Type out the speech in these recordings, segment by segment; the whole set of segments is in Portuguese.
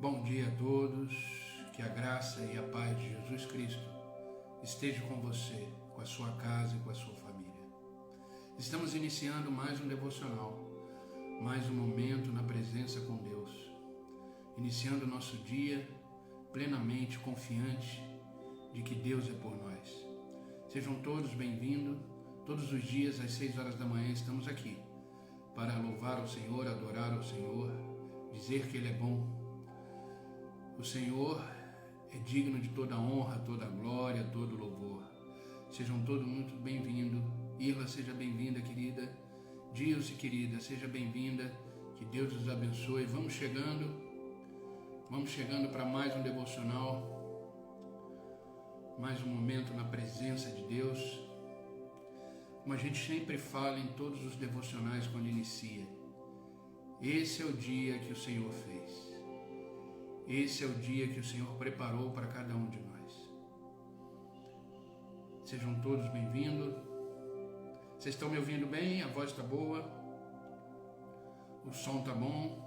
Bom dia a todos, que a graça e a paz de Jesus Cristo esteja com você, com a sua casa e com a sua família. Estamos iniciando mais um devocional, mais um momento na presença com Deus, iniciando o nosso dia plenamente confiante de que Deus é por nós. Sejam todos bem-vindos, todos os dias às 6 horas da manhã estamos aqui para louvar ao Senhor, adorar ao Senhor, dizer que Ele é bom. O Senhor é digno de toda honra, toda glória, todo louvor. Sejam todos muito bem-vindos. Irla, seja bem-vinda, querida. Dilce, querida, seja bem-vinda. Que Deus os abençoe. Vamos chegando para mais um devocional, mais um momento na presença de Deus. Como a gente sempre fala em todos os devocionais quando inicia, esse é o dia que o Senhor fez. Esse é o dia que o Senhor preparou para cada um de nós. Sejam todos bem-vindos. Vocês estão me ouvindo bem? A voz está boa? O som está bom?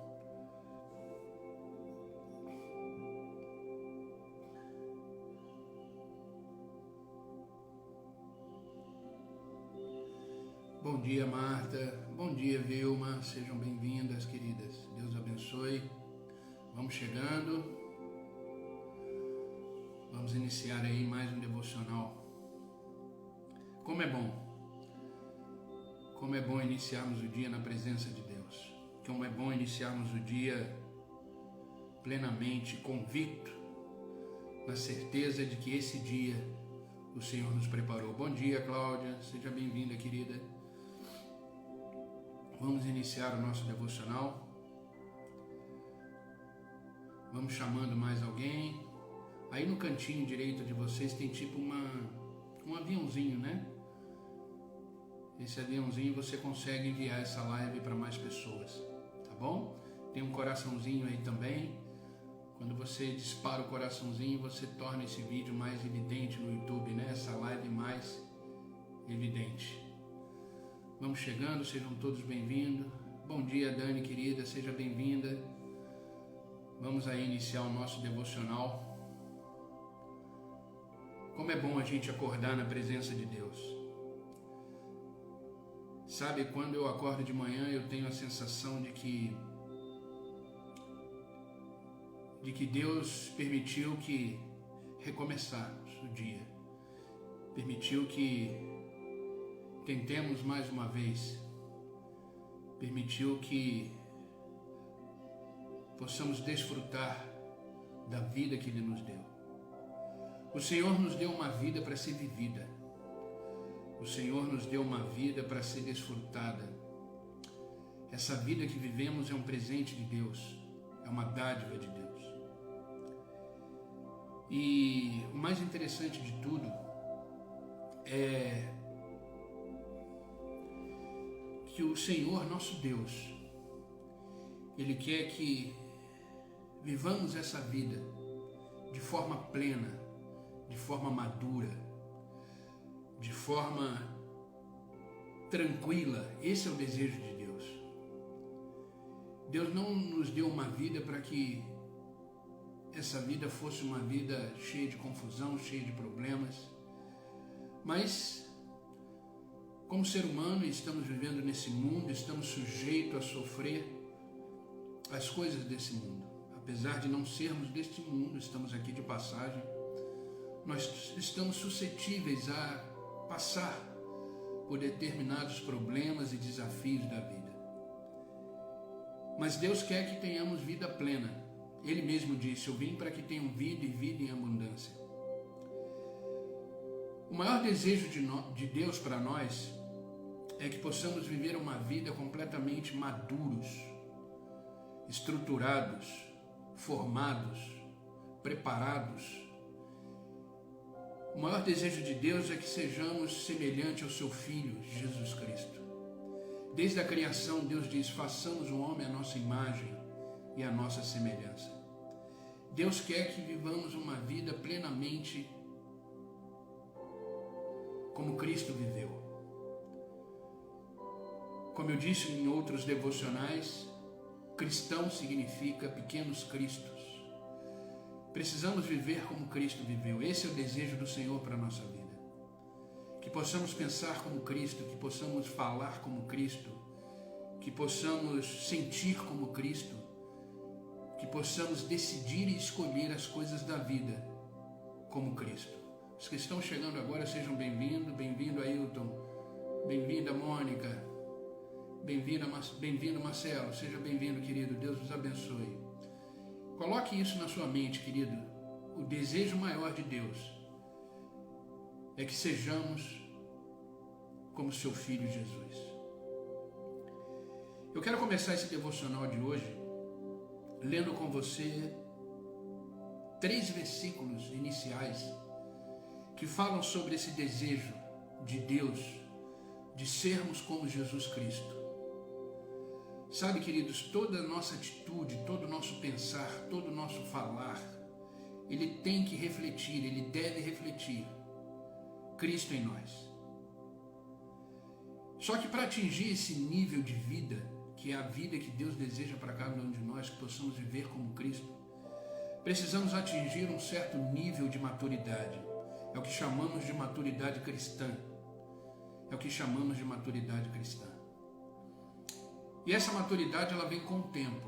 Bom dia, Marta. Bom dia, Vilma. Sejam bem-vindas, queridas. Deus abençoe. Vamos chegando. Vamos iniciar aí mais um devocional. Como é bom. Como é bom iniciarmos o dia na presença de Deus. Como é bom iniciarmos o dia plenamente convicto, na certeza de que esse dia o Senhor nos preparou. Bom dia, Cláudia. Seja bem-vinda, querida. Vamos iniciar o nosso devocional. Vamos chamando mais alguém. Aí no cantinho direito de vocês tem tipo um aviãozinho, né? Esse aviãozinho você consegue enviar essa live para mais pessoas, tá bom? Tem um coraçãozinho aí também. Quando você dispara o coraçãozinho, você torna esse vídeo mais evidente no YouTube, né? Essa live mais evidente. Vamos chegando, sejam todos bem-vindos. Bom dia, Dani, querida, seja bem-vinda. Vamos aí iniciar o nosso devocional. Como é bom a gente acordar na presença de Deus. Sabe, quando eu acordo de manhã, eu tenho a sensação de que Deus permitiu que recomeçarmos o dia. Permitiu que tentemos mais uma vez. Permitiu que possamos desfrutar da vida que Ele nos deu. O Senhor nos deu uma vida para ser vivida. O Senhor nos deu uma vida para ser desfrutada. Essa vida que vivemos é um presente de Deus, é uma dádiva de Deus. E o mais interessante de tudo é que o Senhor, nosso Deus, Ele quer que vivamos essa vida de forma plena, de forma madura, de forma tranquila. Esse é o desejo de Deus. Deus não nos deu uma vida para que essa vida fosse uma vida cheia de confusão, cheia de problemas, mas como ser humano estamos vivendo nesse mundo, estamos sujeitos a sofrer as coisas desse mundo. Apesar de não sermos deste mundo, estamos aqui de passagem, nós estamos suscetíveis a passar por determinados problemas e desafios da vida. Mas Deus quer que tenhamos vida plena. Ele mesmo disse: eu vim para que tenham vida e vida em abundância. O maior desejo de Deus para nós é que possamos viver uma vida completamente maduros, estruturados, formados, preparados. O maior desejo de Deus é que sejamos semelhantes ao seu Filho, Jesus Cristo. Desde a criação, Deus diz: façamos o homem à nossa imagem e à nossa semelhança. Deus quer que vivamos uma vida plenamente como Cristo viveu. Como eu disse em outros devocionais, cristão significa pequenos cristos. Precisamos viver como Cristo viveu. Esse é o desejo do Senhor para a nossa vida. Que possamos pensar como Cristo, que possamos falar como Cristo, que possamos sentir como Cristo, que possamos decidir e escolher as coisas da vida como Cristo. Os que estão chegando agora, sejam bem-vindos. Bem-vindo, Ailton. Bem-vinda, Mônica. Bem-vindo, Marcelo. Seja bem-vindo, querido. Deus vos abençoe. Coloque isso na sua mente, querido. O desejo maior de Deus é que sejamos como seu Filho Jesus. Eu quero começar esse devocional de hoje lendo com você 3 versículos iniciais que falam sobre esse desejo de Deus de sermos como Jesus Cristo. Sabe, queridos, toda a nossa atitude, todo o nosso pensar, todo o nosso falar, ele tem que refletir, ele deve refletir Cristo em nós. Só que para atingir esse nível de vida, que é a vida que Deus deseja para cada um de nós, que possamos viver como Cristo, precisamos atingir um certo nível de maturidade. É o que chamamos de maturidade cristã. É o que chamamos de maturidade cristã. E essa maturidade, ela vem com o tempo.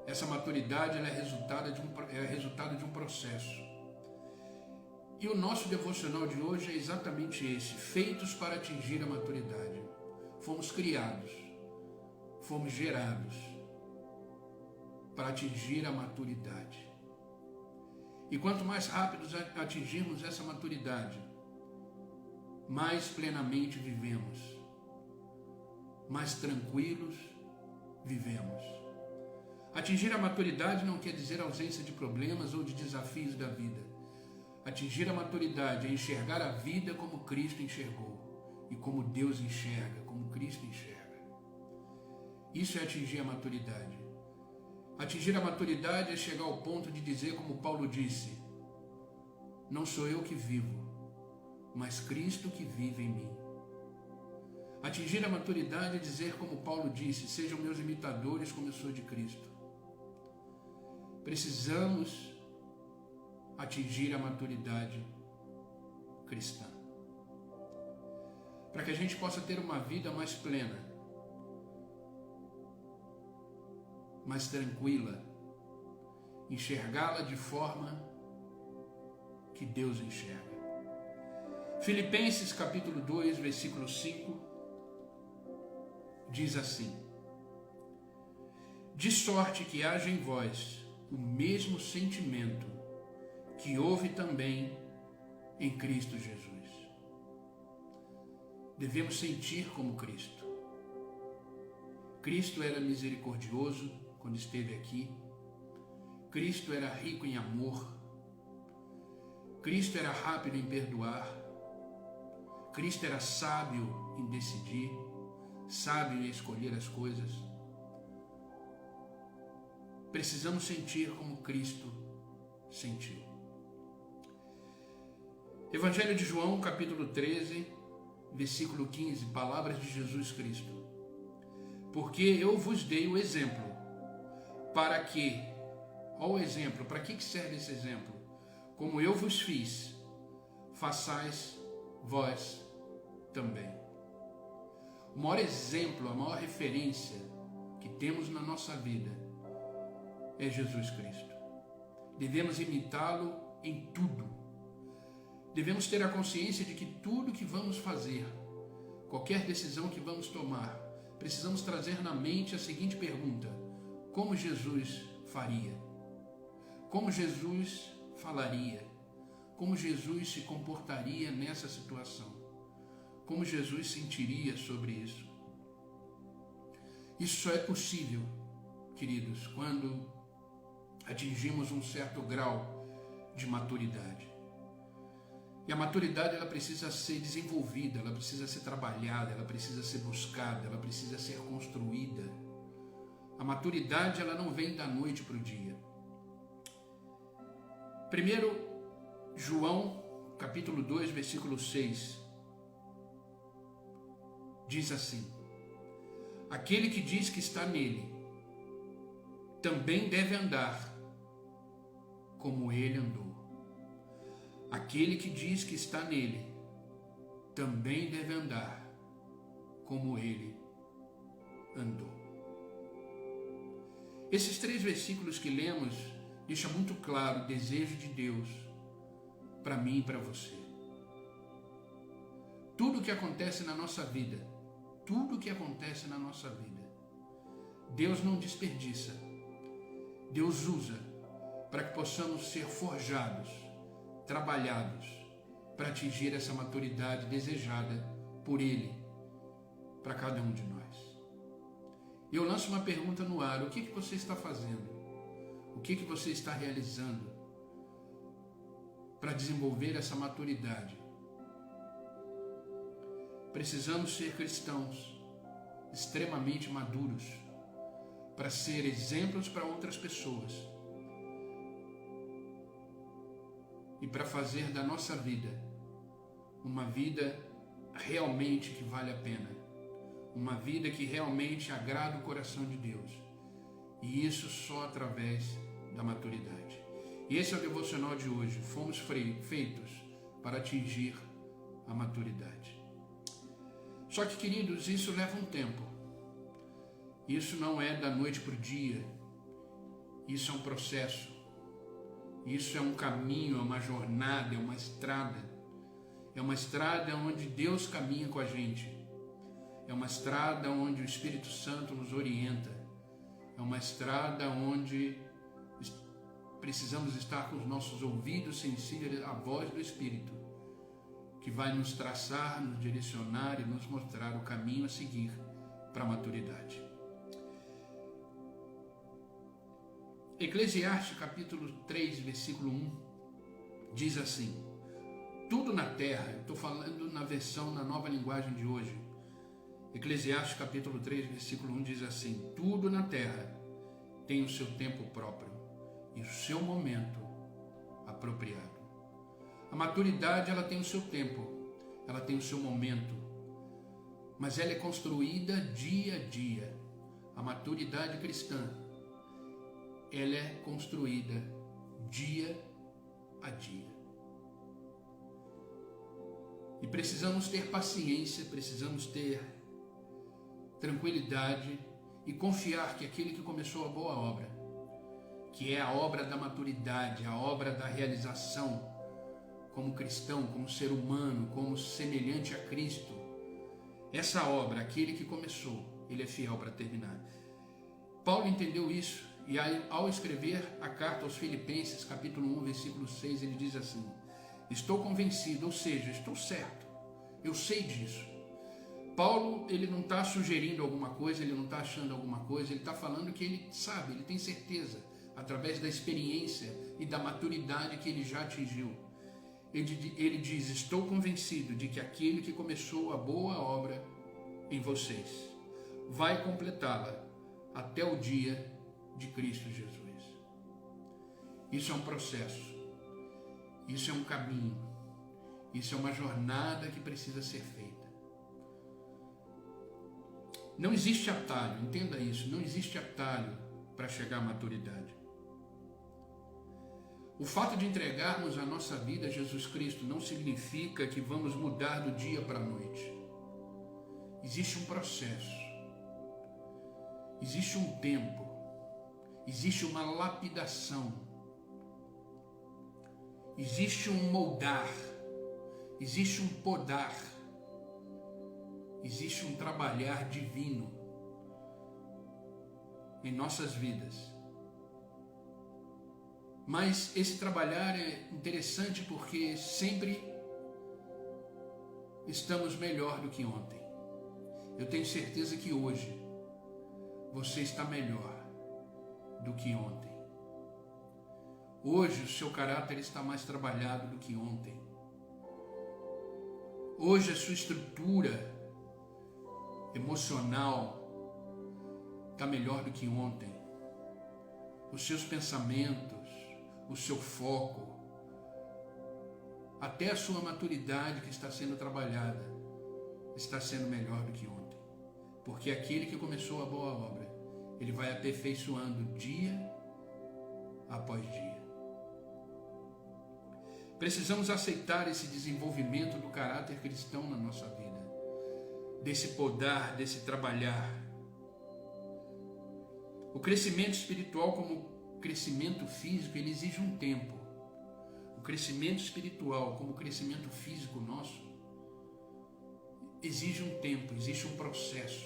Essa maturidade, ela é resultado de um processo. E o nosso devocional de hoje é exatamente esse: feitos para atingir a maturidade. Fomos criados, fomos gerados para atingir a maturidade. E quanto mais rápido atingirmos essa maturidade, mais plenamente vivemos, mais tranquilos vivemos. Atingir a maturidade não quer dizer ausência de problemas ou de desafios da vida. Atingir a maturidade é enxergar a vida como Cristo enxergou e como Deus enxerga, como Cristo enxerga. Isso é atingir a maturidade. Atingir a maturidade é chegar ao ponto de dizer, como Paulo disse: não sou eu que vivo, mas Cristo que vive em mim. Atingir a maturidade é dizer, como Paulo disse: sejam meus imitadores como eu sou de Cristo. Precisamos atingir a maturidade cristã, para que a gente possa ter uma vida mais plena, mais tranquila, enxergá-la de forma que Deus enxerga. Filipenses capítulo 2, versículo 5, diz assim: de sorte que haja em vós o mesmo sentimento que houve também em Cristo Jesus. Devemos sentir como Cristo. Cristo era misericordioso quando esteve aqui. Cristo era rico em amor. Cristo era rápido em perdoar. Cristo era sábio em decidir, sábio em escolher as coisas. Precisamos sentir como Cristo sentiu. Evangelho de João, capítulo 13, versículo 15, palavras de Jesus Cristo. Porque eu vos dei o exemplo, para que, olha o exemplo, para que serve esse exemplo? Como eu vos fiz, façais vós também. O maior exemplo, a maior referência que temos na nossa vida é Jesus Cristo. Devemos imitá-lo em tudo. Devemos ter a consciência de que tudo que vamos fazer, qualquer decisão que vamos tomar, precisamos trazer na mente a seguinte pergunta: como Jesus faria? Como Jesus falaria? Como Jesus se comportaria nessa situação? Como Jesus sentiria sobre isso? Isso só é possível, queridos, quando atingimos um certo grau de maturidade. E a maturidade, ela precisa ser desenvolvida, ela precisa ser trabalhada, ela precisa ser buscada, ela precisa ser construída. A maturidade, ela não vem da noite para o dia. Primeiro, João, capítulo 2, versículo 6, diz assim: aquele que diz que está nele, também deve andar como ele andou. Aquele que diz que está nele também deve andar como ele andou. Esses 3 versículos que lemos deixam muito claro o desejo de Deus para mim e para você. Tudo o que acontece na nossa vida, Deus não desperdiça. Deus usa para que possamos ser forjados, trabalhados, para atingir essa maturidade desejada por Ele, para cada um de nós. Eu lanço uma pergunta no ar: o que você está fazendo? O que você está realizando para desenvolver essa maturidade? Precisamos ser cristãos extremamente maduros para ser exemplos para outras pessoas e para fazer da nossa vida uma vida realmente que vale a pena, uma vida que realmente agrada o coração de Deus, e isso só através da maturidade. E esse é o devocional de hoje. Fomos feitos para atingir a maturidade. Só que, queridos, isso leva um tempo. Isso não é da noite para o dia. Isso é um processo. Isso é um caminho, é uma jornada, é uma estrada. É uma estrada onde Deus caminha com a gente. É uma estrada onde o Espírito Santo nos orienta. É uma estrada onde precisamos estar com os nossos ouvidos sensíveis à voz do Espírito, que vai nos traçar, nos direcionar e nos mostrar o caminho a seguir para a maturidade. Eclesiastes capítulo 3, versículo 1, diz assim: tudo na terra, estou falando na versão, na nova linguagem de hoje, Eclesiastes capítulo 3, versículo 1 diz assim: tudo na terra tem o seu tempo próprio e o seu momento apropriado. A maturidade, ela tem o seu tempo, ela tem o seu momento, mas ela é construída dia a dia. A maturidade cristã, ela é construída dia a dia. E precisamos ter paciência, precisamos ter tranquilidade e confiar que aquele que começou a boa obra, que é a obra da maturidade, a obra da realização como cristão, como ser humano, como semelhante a Cristo, essa obra, aquele que começou, ele é fiel para terminar. Paulo entendeu isso e ao escrever a carta aos Filipenses, capítulo 1, versículo 6, ele diz assim: estou convencido, ou seja, estou certo, eu sei disso. Paulo, ele não está sugerindo alguma coisa, ele não está achando alguma coisa, ele está falando que ele sabe, ele tem certeza, através da experiência e da maturidade que ele já atingiu. Ele diz: estou convencido de que aquele que começou a boa obra em vocês vai completá-la até o dia de Cristo Jesus. Isso é um processo, isso é um caminho, isso é uma jornada que precisa ser feita. Não existe atalho, entenda isso, não existe atalho para chegar à maturidade. O fato de entregarmos a nossa vida a Jesus Cristo não significa que vamos mudar do dia para a noite. Existe um processo, existe um tempo, existe uma lapidação, existe um moldar, existe um podar, existe um trabalhar divino em nossas vidas. Mas esse trabalhar é interessante porque sempre estamos melhor do que ontem. Eu tenho certeza que hoje você está melhor do que ontem. Hoje o seu caráter está mais trabalhado do que ontem. Hoje a sua estrutura emocional está melhor do que ontem. Os seus pensamentos, o seu foco, até a sua maturidade que está sendo trabalhada, está sendo melhor do que ontem. Porque aquele que começou a boa obra, ele vai aperfeiçoando dia após dia. Precisamos aceitar esse desenvolvimento do caráter cristão na nossa vida, desse podar, desse trabalhar. O crescimento espiritual, como o crescimento físico, ele exige um tempo. O crescimento espiritual, como o crescimento físico nosso, exige um tempo, existe um processo.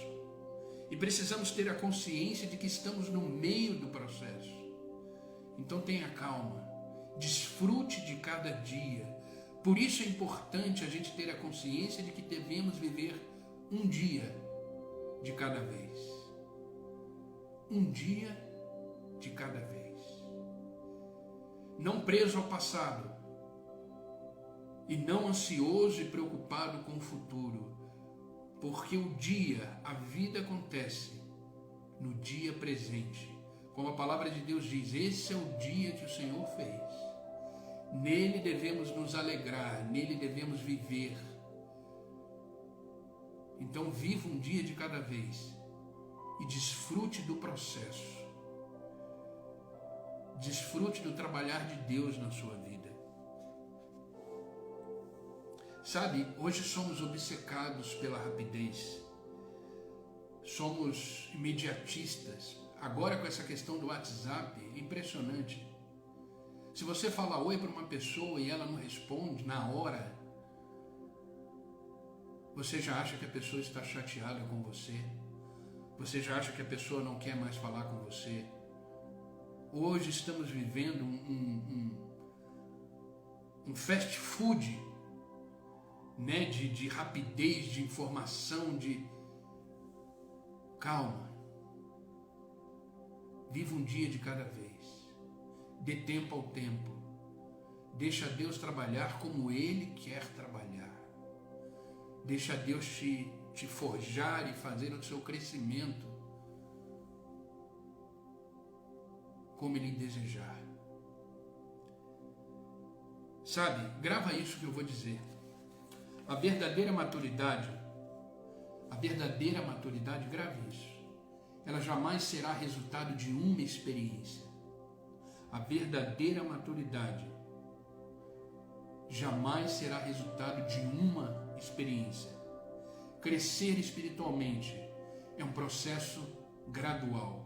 E precisamos ter a consciência de que estamos no meio do processo. Então tenha calma, desfrute de cada dia. Por isso é importante a gente ter a consciência de que devemos viver um dia de cada vez. Um dia de cada vez. Não preso ao passado e não ansioso e preocupado com o futuro, porque o dia, a vida acontece no dia presente. Como a palavra de Deus diz, esse é o dia que o Senhor fez. Nele devemos nos alegrar, nele devemos viver. Então viva um dia de cada vez e desfrute do processo. Desfrute do trabalhar de Deus na sua vida. Sabe, hoje somos obcecados pela rapidez. Somos imediatistas. Agora com essa questão do WhatsApp, é impressionante. Se você fala oi para uma pessoa e ela não responde na hora, você já acha que a pessoa está chateada com você? Você já acha que a pessoa não quer mais falar com você? Hoje estamos vivendo um fast food, né, de rapidez, de informação, de... Calma. Viva um dia de cada vez. Dê tempo ao tempo. Deixa Deus trabalhar como Ele quer trabalhar. Deixa Deus te forjar e fazer o seu crescimento como Ele desejar. Sabe, grava isso que eu vou dizer. A verdadeira maturidade, grave isso. Ela jamais será resultado de uma experiência. A verdadeira maturidade jamais será resultado de uma experiência. Crescer espiritualmente é um processo gradual.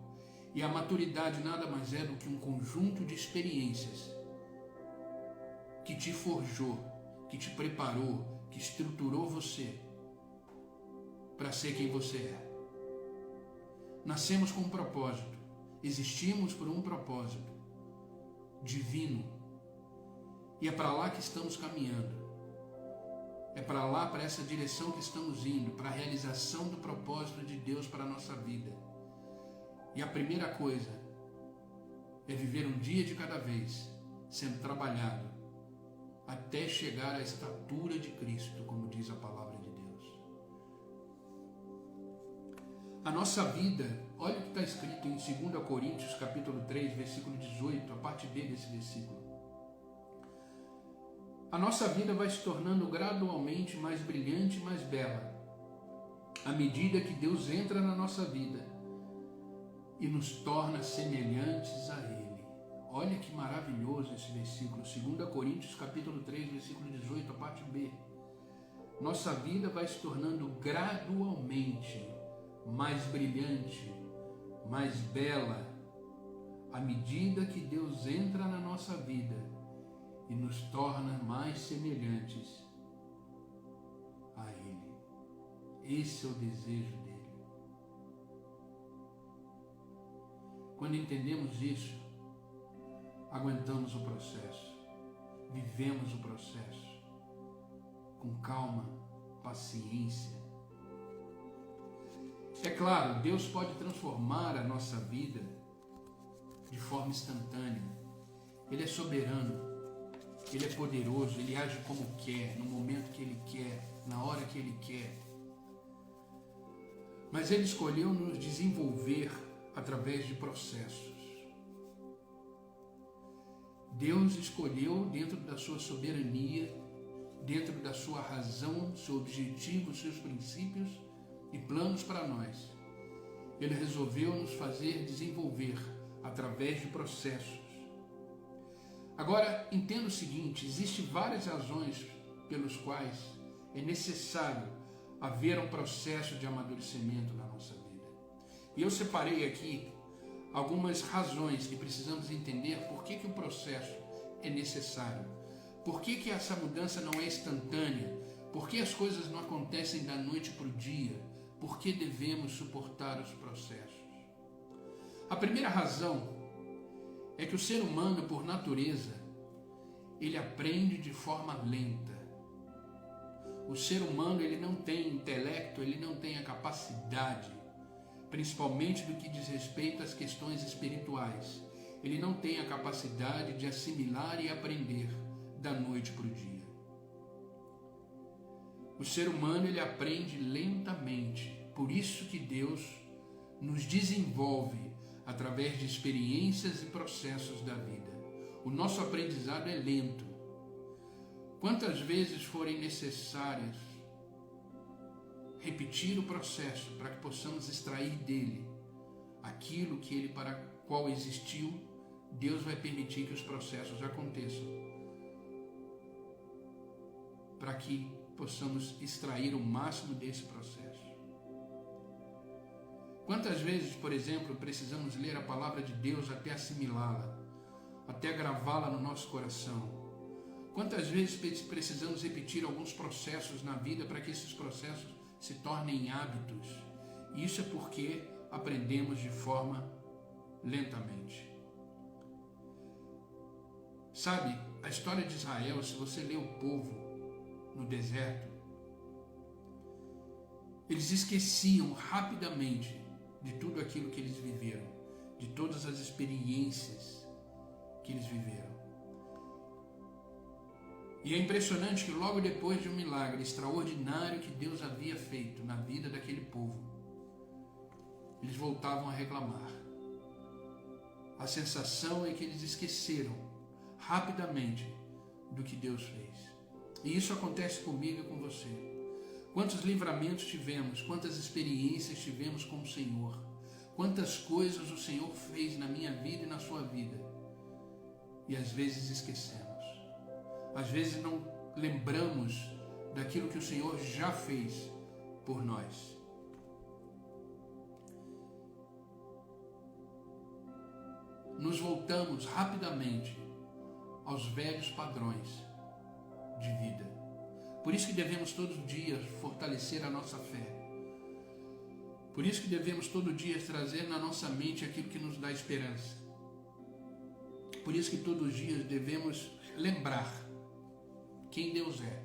E a maturidade nada mais é do que um conjunto de experiências que te forjou, que te preparou, que estruturou você para ser quem você é. Nascemos com um propósito, existimos por um propósito divino, e é para lá que estamos caminhando, é para lá, para essa direção que estamos indo, para a realização do propósito de Deus para a nossa vida. E a primeira coisa é viver um dia de cada vez, sendo trabalhado, até chegar à estatura de Cristo, como diz a palavra de Deus. A nossa vida, olha o que está escrito em 2 Coríntios, capítulo 3, versículo 18, a parte B desse versículo. A nossa vida vai se tornando gradualmente mais brilhante e mais bela, à medida que Deus entra na nossa vida e nos torna semelhantes a Ele. Olha que maravilhoso esse versículo, 2 Coríntios capítulo 3, versículo 18, a parte B. Nossa vida vai se tornando gradualmente mais brilhante, mais bela, à medida que Deus entra na nossa vida e nos torna mais semelhantes a Ele. Esse é o desejo dele. Quando entendemos isso, aguentamos o processo, vivemos o processo com calma, paciência. É claro, Deus pode transformar a nossa vida de forma instantânea. Ele é soberano, Ele é poderoso, Ele age como quer, no momento que Ele quer, na hora que Ele quer. Mas Ele escolheu nos desenvolver através de processos. Deus escolheu, dentro da sua soberania, dentro da sua razão, seu objetivo, seus princípios e planos para nós. Ele resolveu nos fazer desenvolver através de processos. Agora, entenda o seguinte, existem várias razões pelos quais é necessário haver um processo de amadurecimento na nossa vida. E eu separei aqui algumas razões que precisamos entender por que o processo é necessário. Por que essa mudança não é instantânea? Por que as coisas não acontecem da noite para o dia? Por que devemos suportar os processos? A primeira razão é que o ser humano, por natureza, ele aprende de forma lenta. O ser humano, ele não tem intelecto, ele não tem a capacidade, principalmente do que diz respeito às questões espirituais. Ele não tem a capacidade de assimilar e aprender da noite para o dia. O ser humano, ele aprende lentamente. Por isso que Deus nos desenvolve através de experiências e processos da vida. O nosso aprendizado é lento. Quantas vezes forem necessárias repetir o processo para que possamos extrair dele aquilo que ele para qual existiu, Deus vai permitir que os processos aconteçam para que possamos extrair o máximo desse processo. Quantas vezes, por exemplo, precisamos ler a palavra de Deus até assimilá-la, até gravá-la no nosso coração? Quantas vezes precisamos repetir alguns processos na vida para que esses processos se tornem hábitos? E isso é porque aprendemos de forma lentamente. Sabe, a história de Israel, se você lê o povo no deserto, eles esqueciam rapidamente de tudo aquilo que eles viveram, de todas as experiências que eles viveram. E é impressionante que logo depois de um milagre extraordinário que Deus havia feito na vida daquele povo, eles voltavam a reclamar. A sensação é que eles esqueceram rapidamente do que Deus fez. E isso acontece comigo e com você. Quantos livramentos tivemos, quantas experiências tivemos com o Senhor, quantas coisas o Senhor fez na minha vida e na sua vida, e às vezes esquecemos. Às vezes não lembramos daquilo que o Senhor já fez por nós. Nos voltamos rapidamente aos velhos padrões de vida. Por isso que devemos todos os dias fortalecer a nossa fé. Por isso que devemos todo dia trazer na nossa mente aquilo que nos dá esperança. Por isso que todos os dias devemos lembrar quem Deus é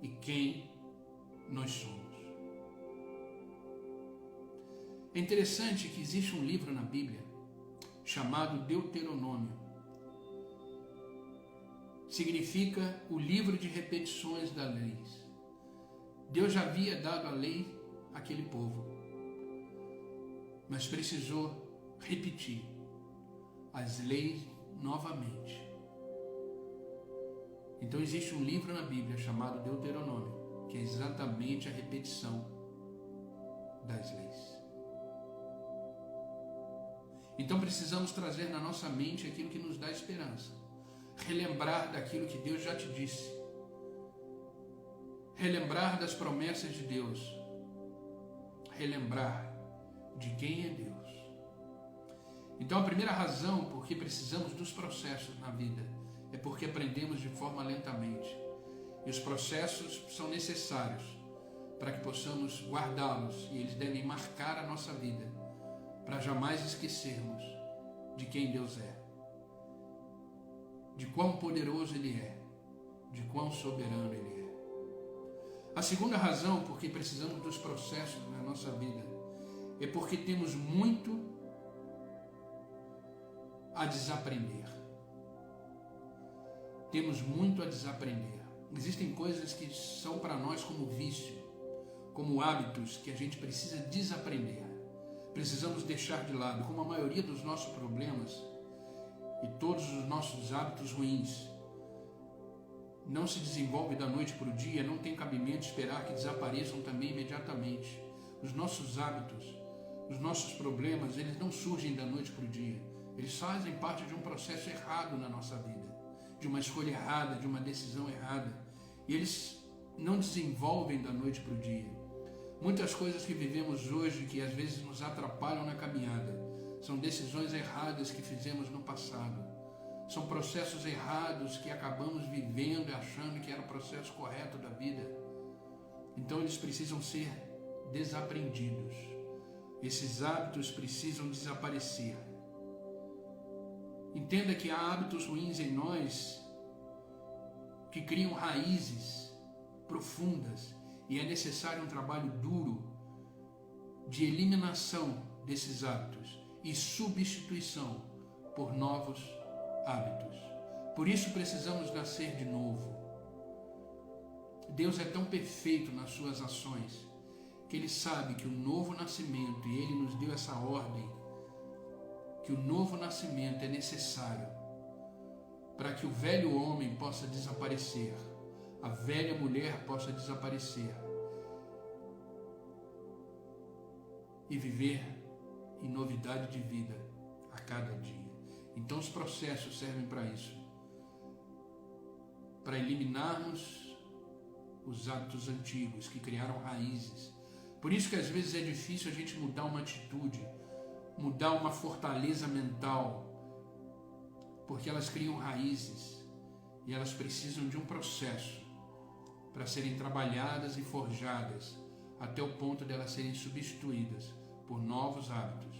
e quem nós somos. É interessante que existe um livro na Bíblia chamado Deuteronômio. Significa o livro de repetições da lei. Deus já havia dado a lei àquele povo, mas precisou repetir as leis novamente. Então existe um livro na Bíblia chamado Deuteronômio, que é exatamente a repetição das leis. Então precisamos trazer na nossa mente aquilo que nos dá esperança, relembrar daquilo que Deus já te disse, relembrar das promessas de Deus, relembrar de quem é Deus. Então a primeira razão por que precisamos dos processos na vida é porque aprendemos de forma lentamente. E os processos são necessários para que possamos guardá-los, e eles devem marcar a nossa vida, para jamais esquecermos de quem Deus é, de quão poderoso Ele é, de quão soberano Ele é. A segunda razão por que precisamos dos processos na nossa vida é porque temos muito a desaprender. Temos muito a desaprender. Existem coisas que são para nós como vício, como hábitos que a gente precisa desaprender. Precisamos deixar de lado, como a maioria dos nossos problemas e todos os nossos hábitos ruins não se desenvolve da noite para o dia, não tem cabimento esperar que desapareçam também imediatamente. Os nossos hábitos, os nossos problemas, eles não surgem da noite para o dia, eles fazem parte de um processo errado na nossa vida, de uma escolha errada, de uma decisão errada. E eles não desenvolvem da noite para o dia. Muitas coisas que vivemos hoje, que às vezes nos atrapalham na caminhada, são decisões erradas que fizemos no passado. São processos errados que acabamos vivendo e achando que era o processo correto da vida. Então eles precisam ser desaprendidos. Esses hábitos precisam desaparecer. Entenda que há hábitos ruins em nós que criam raízes profundas e é necessário um trabalho duro de eliminação desses hábitos e substituição por novos hábitos. Por isso precisamos nascer de novo. Deus é tão perfeito nas suas ações que Ele sabe que o novo nascimento, e Ele nos deu essa ordem, que o novo nascimento é necessário para que o velho homem possa desaparecer, a velha mulher possa desaparecer e viver em novidade de vida a cada dia. Então os processos servem para isso, para eliminarmos os hábitos antigos que criaram raízes. Por isso que às vezes é difícil a gente mudar uma atitude, mudar uma fortaleza mental, porque elas criam raízes e elas precisam de um processo para serem trabalhadas e forjadas até o ponto de elas serem substituídas por novos hábitos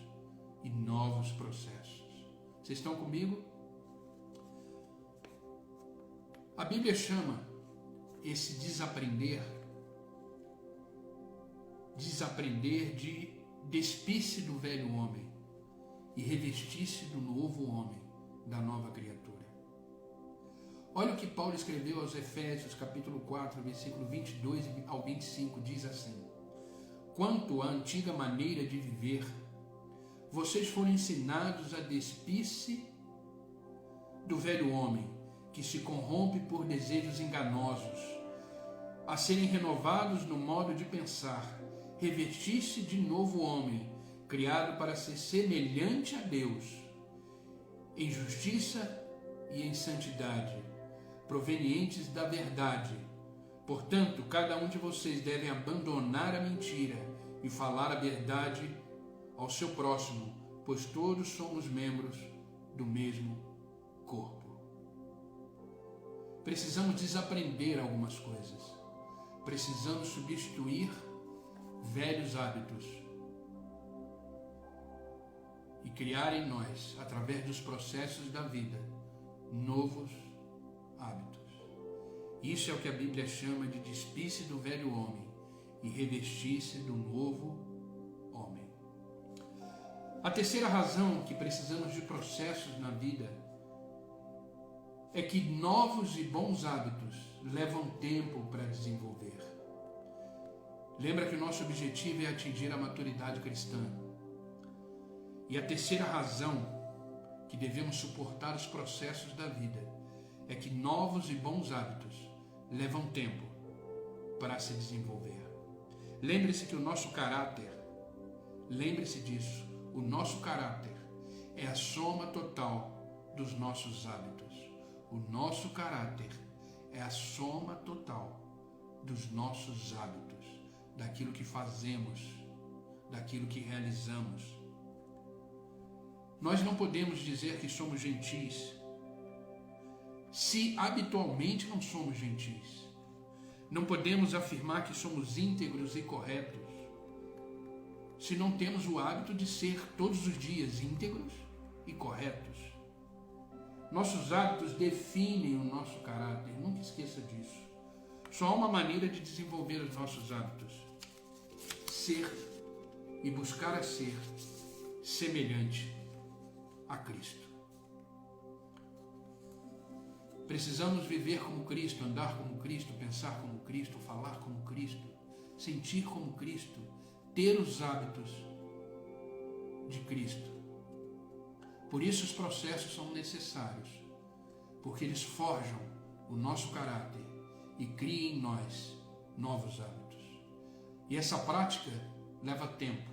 e novos processos. Vocês estão comigo? A Bíblia chama esse desaprender de despir-se do velho homem e revestir-se do novo homem, da nova criatura. Olha o que Paulo escreveu aos Efésios, capítulo 4, versículo 22 ao 25, diz assim: quanto à antiga maneira de viver, vocês foram ensinados a despir-se do velho homem, que se corrompe por desejos enganosos, a serem renovados no modo de pensar, revestir-se de novo homem, criado para ser semelhante a Deus, em justiça e em santidade, provenientes da verdade. Portanto, cada um de vocês deve abandonar a mentira e falar a verdade ao seu próximo, pois todos somos membros do mesmo corpo. Precisamos desaprender algumas coisas. Precisamos substituir velhos hábitos e criar em nós, através dos processos da vida, novos hábitos. Isso é o que a Bíblia chama de despir-se do velho homem e revestir-se do novo homem. A terceira razão que precisamos de processos na vida é que novos e bons hábitos levam tempo para desenvolver. Lembra que o nosso objetivo é atingir a maturidade cristã. E a terceira razão que devemos suportar os processos da vida é que novos e bons hábitos levam tempo para se desenvolver. Lembre-se que o nosso caráter, lembre-se disso, o nosso caráter é a soma total dos nossos hábitos. O nosso caráter é a soma total dos nossos hábitos, daquilo que fazemos, daquilo que realizamos. Nós não podemos dizer que somos gentis se habitualmente não somos gentis. Não podemos afirmar que somos íntegros e corretos se não temos o hábito de ser todos os dias íntegros e corretos. Nossos hábitos definem o nosso caráter, nunca esqueça disso. Só há uma maneira de desenvolver os nossos hábitos: ser e buscar a ser semelhante a Cristo. Precisamos viver como Cristo, andar como Cristo, pensar como Cristo, falar como Cristo, sentir como Cristo, ter os hábitos de Cristo. Por isso os processos são necessários, porque eles forjam o nosso caráter e criam em nós novos hábitos. E essa prática leva tempo.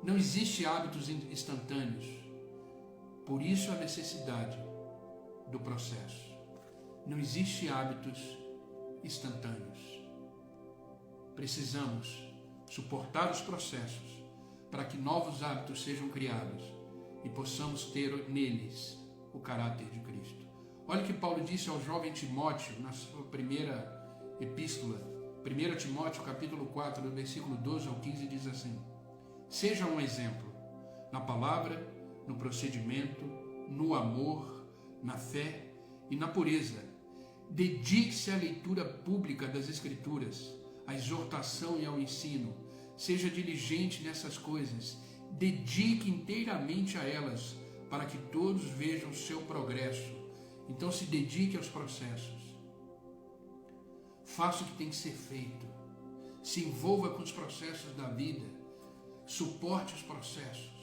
Não existe hábitos instantâneos. Por isso a necessidade do processo. Não existe hábitos instantâneos. Precisamos suportar os processos para que novos hábitos sejam criados e possamos ter neles o caráter de Cristo. Olha o que Paulo disse ao jovem Timóteo na sua primeira epístola, 1 Timóteo capítulo 4, do versículo 12 ao 15, diz assim: seja um exemplo na palavra, no procedimento, no amor, na fé e na pureza. Dedique-se à leitura pública das Escrituras, à exortação e ao ensino. Seja diligente nessas coisas. Dedique inteiramente a elas, para que todos vejam o seu progresso. Então se dedique aos processos. Faça o que tem que ser feito. Se envolva com os processos da vida. Suporte os processos.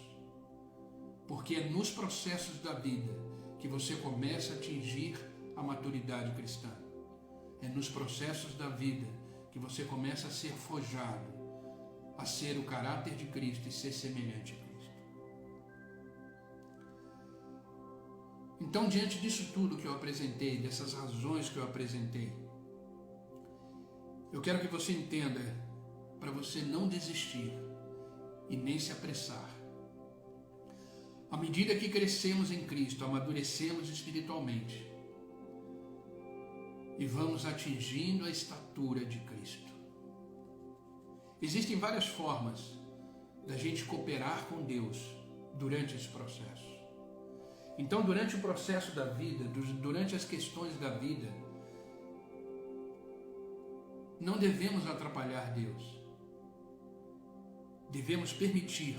Porque é nos processos da vida que você começa a atingir a maturidade cristã. É nos processos da vida que você começa a ser forjado, a ser o caráter de Cristo e ser semelhante a Cristo. Então, diante disso tudo que eu apresentei, dessas razões que eu apresentei, eu quero que você entenda, para você não desistir e nem se apressar. À medida que crescemos em Cristo, amadurecemos espiritualmente e vamos atingindo a estatura de Cristo. Existem várias formas da gente cooperar com Deus durante esse processo. Então, durante o processo da vida, durante as questões da vida, não devemos atrapalhar Deus. Devemos permitir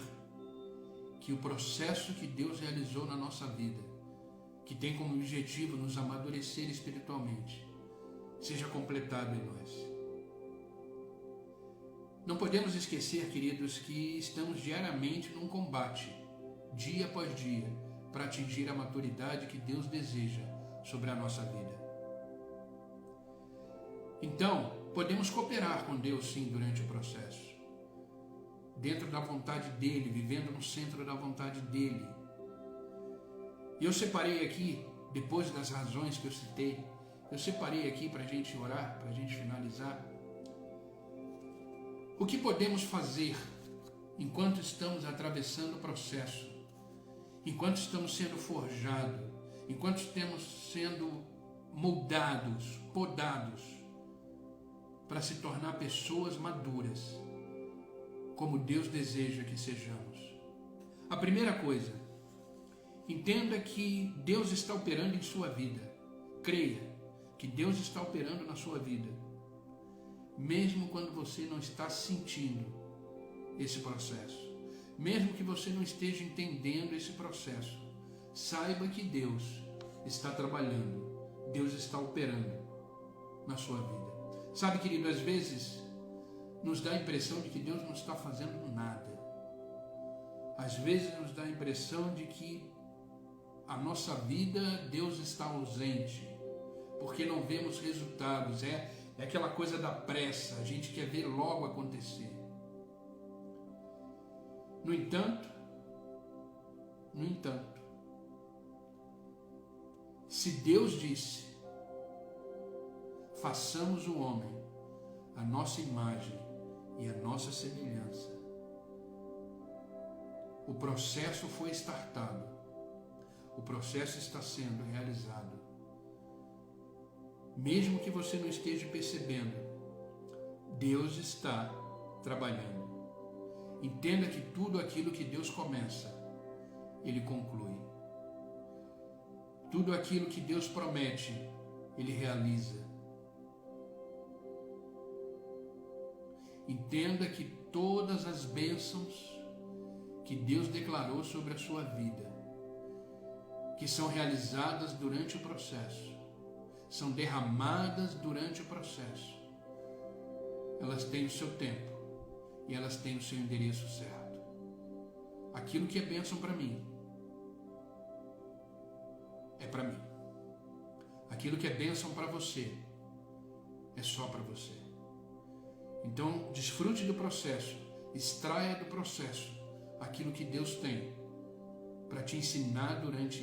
que o processo que Deus realizou na nossa vida, que tem como objetivo nos amadurecer espiritualmente, seja completado em nós. Não podemos esquecer, queridos, que estamos diariamente num combate, dia após dia, para atingir a maturidade que Deus deseja sobre a nossa vida. Então, podemos cooperar com Deus sim durante o processo, dentro da vontade dEle, vivendo no centro da vontade dEle. E eu separei aqui, depois das razões que eu citei, eu separei aqui para a gente orar, para a gente finalizar. O que podemos fazer enquanto estamos atravessando o processo, enquanto estamos sendo forjados, enquanto estamos sendo moldados, podados, para se tornar pessoas maduras, como Deus deseja que sejamos. A primeira coisa, entenda que Deus está operando em sua vida. Creia que Deus está operando na sua vida, mesmo quando você não está sentindo esse processo, mesmo que você não esteja entendendo esse processo, saiba que Deus está trabalhando, Deus está operando na sua vida. Sabe, querido, às vezes nos dá a impressão de que Deus não está fazendo nada. Às vezes nos dá a impressão de que a nossa vida, Deus está ausente, porque não vemos resultados. É aquela coisa da pressa, a gente quer ver logo acontecer. No entanto, se Deus disse, façamos o homem a nossa imagem e a nossa semelhança, o processo foi startado, o processo está sendo realizado. Mesmo que você não esteja percebendo, Deus está trabalhando. Entenda que tudo aquilo que Deus começa, Ele conclui. Tudo aquilo que Deus promete, Ele realiza. Entenda que todas as bênçãos que Deus declarou sobre a sua vida, que são realizadas durante o processo, são derramadas durante o processo, elas têm o seu tempo e elas têm o seu endereço certo. Aquilo que é bênção para mim, é para mim. Aquilo que é bênção para você, é só para você. Então, desfrute do processo, extraia do processo aquilo que Deus tem para te ensinar durante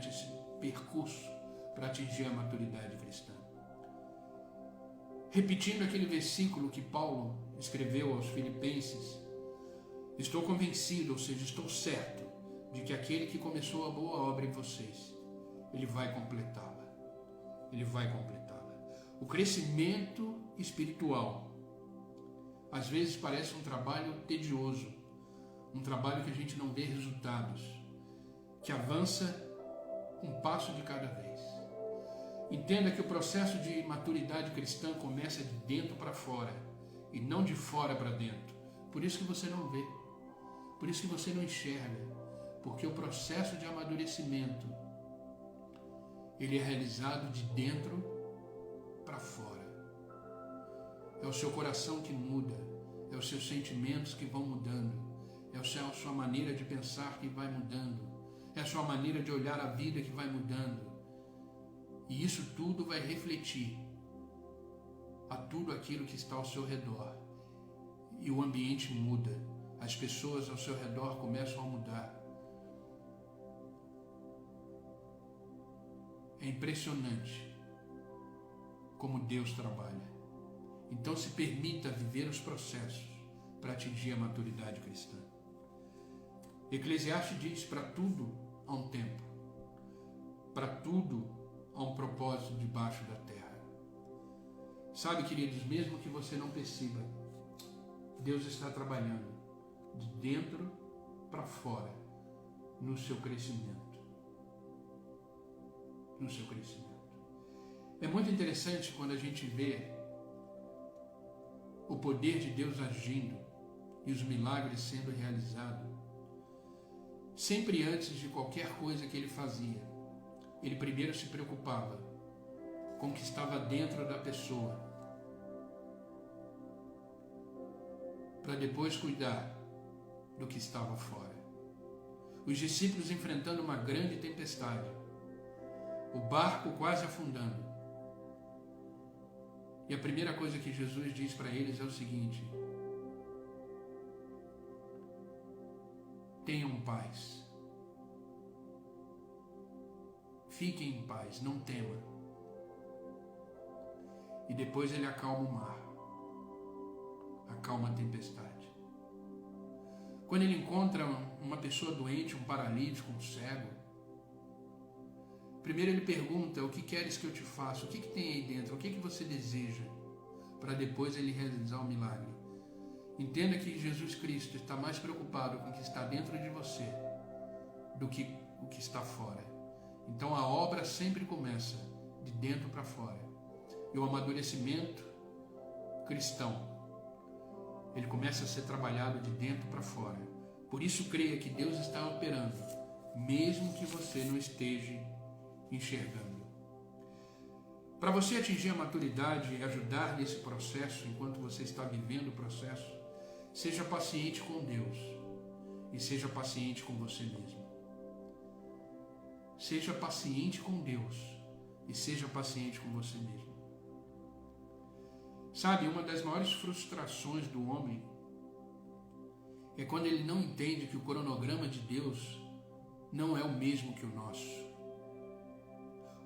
esse percurso, para atingir a maturidade cristã. Repetindo aquele versículo que Paulo escreveu aos Filipenses, estou convencido, ou seja, estou certo, de que aquele que começou a boa obra em vocês, ele vai completá-la. Ele vai completá-la. O crescimento espiritual, às vezes parece um trabalho tedioso, um trabalho que a gente não vê resultados, que avança um passo de cada vez. Entenda que o processo de maturidade cristã começa de dentro para fora e não de fora para dentro. Por isso que você não vê, por isso que você não enxerga, porque o processo de amadurecimento ele é realizado de dentro para fora. É o seu coração que muda, é os seus sentimentos que vão mudando, é a sua maneira de pensar que vai mudando, é a sua maneira de olhar a vida que vai mudando. E isso tudo vai refletir a tudo aquilo que está ao seu redor. E o ambiente muda, as pessoas ao seu redor começam a mudar. É impressionante como Deus trabalha. Então se permita viver os processos para atingir a maturidade cristã. Eclesiastes diz: para tudo há um tempo, para tudo há um propósito debaixo da terra. Sabe, queridos, mesmo que você não perceba, Deus está trabalhando de dentro para fora no seu crescimento. No seu crescimento. É muito interessante quando a gente vê o poder de Deus agindo e os milagres sendo realizados. Sempre antes de qualquer coisa que ele fazia, ele primeiro se preocupava com o que estava dentro da pessoa, para depois cuidar do que estava fora. Os discípulos enfrentando uma grande tempestade, o barco quase afundando. E a primeira coisa que Jesus diz para eles é o seguinte: tenham paz. Fiquem em paz, não tema. E depois ele acalma o mar, acalma a tempestade. Quando ele encontra uma pessoa doente, um paralítico, um cego, primeiro ele pergunta: o que queres que eu te faça? O que tem aí dentro? O que você deseja? Para depois ele realizar o milagre. Entenda que Jesus Cristo está mais preocupado com o que está dentro de você do que o que está fora. Então a obra sempre começa de dentro para fora. E o amadurecimento cristão, ele começa a ser trabalhado de dentro para fora. Por isso creia que Deus está operando, mesmo que você não esteja enxergando. Para você atingir a maturidade e ajudar nesse processo, enquanto você está vivendo o processo, seja paciente com Deus e seja paciente com você mesmo. Seja paciente com Deus e seja paciente com você mesmo. Sabe, uma das maiores frustrações do homem é quando ele não entende que o cronograma de Deus não é o mesmo que o nosso.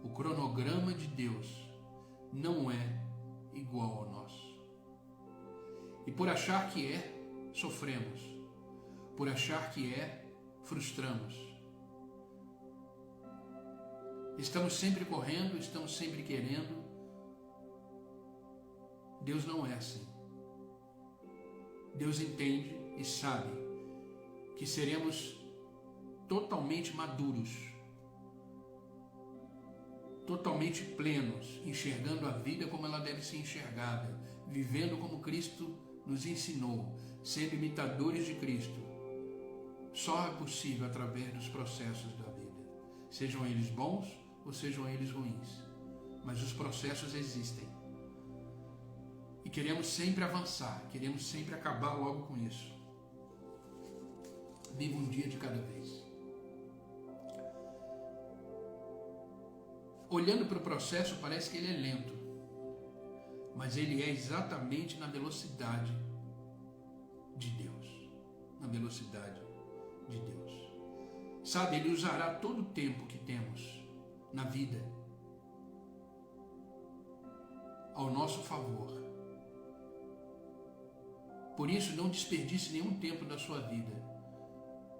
O cronograma de Deus não é igual ao nosso. E por achar que é, sofremos. Por achar que é, frustramos. Estamos sempre correndo, estamos sempre querendo. Deus não é assim. Deus entende e sabe que seremos totalmente maduros, totalmente plenos, enxergando a vida como ela deve ser enxergada, vivendo como Cristo nos ensinou, sendo imitadores de Cristo. Só é possível através dos processos da vida, sejam eles bons ou sejam eles ruins, mas os processos existem. E queremos sempre avançar, queremos sempre acabar logo com isso. Viva um dia de cada vez. Olhando para o processo, parece que ele é lento, mas ele é exatamente na velocidade de Deus. Na velocidade de Deus. Sabe, Ele usará todo o tempo que temos na vida ao nosso favor. Por isso, não desperdice nenhum tempo da sua vida,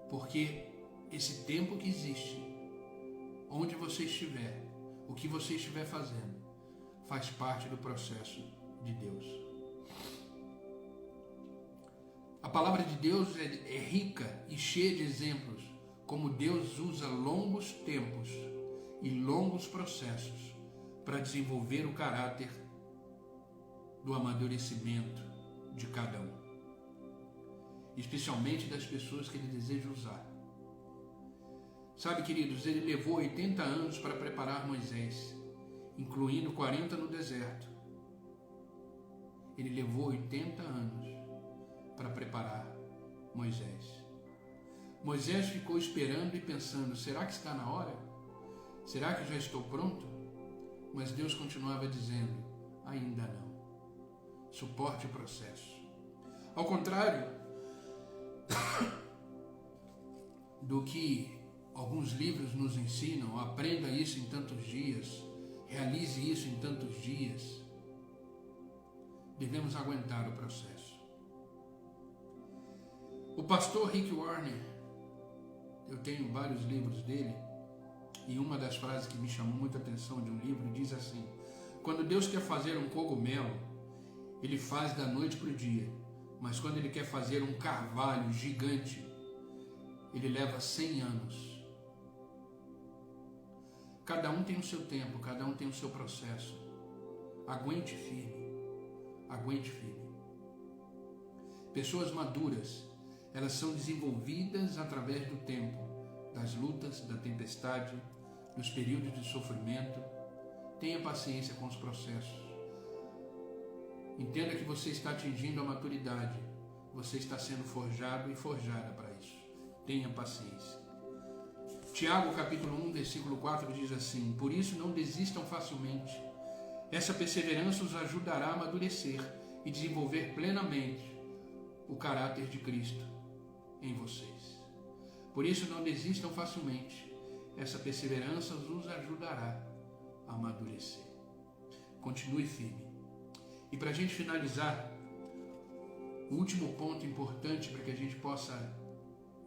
porque esse tempo que existe, onde você estiver, o que você estiver fazendo, faz parte do processo de Deus. A palavra de Deus é rica e cheia de exemplos, como Deus usa longos tempos e longos processos para desenvolver o caráter do amadurecimento de cada um, especialmente das pessoas que Ele deseja usar. Sabe, queridos, Ele levou 80 anos para preparar Moisés, incluindo 40 no deserto. Ele levou 80 anos para preparar Moisés. Moisés ficou esperando e pensando, será que está na hora? Será que já estou pronto? Mas Deus continuava dizendo, ainda não. Suporte o processo. Ao contrário do que alguns livros nos ensinam, aprenda isso em tantos dias, realize isso em tantos dias, devemos aguentar o processo. O pastor Rick Warren, eu tenho vários livros dele, e uma das frases que me chamou muita atenção de um livro diz assim, quando Deus quer fazer um cogumelo, Ele faz da noite para o dia, mas quando Ele quer fazer um carvalho gigante, Ele leva 100 anos. Cada um tem o seu tempo, cada um tem o seu processo. Aguente firme, aguente firme. Pessoas maduras, elas são desenvolvidas através do tempo, das lutas, da tempestade, dos períodos de sofrimento. Tenha paciência com os processos. Entenda que você está atingindo a maturidade. Você está sendo forjado e forjada para isso. Tenha paciência. Tiago capítulo 1, versículo 4 diz assim, por isso não desistam facilmente. Essa perseverança os ajudará a amadurecer e desenvolver plenamente o caráter de Cristo em vocês. Por isso não desistam facilmente. Essa perseverança os ajudará a amadurecer. Continue firme. E para a gente finalizar, o último ponto importante para que a gente possa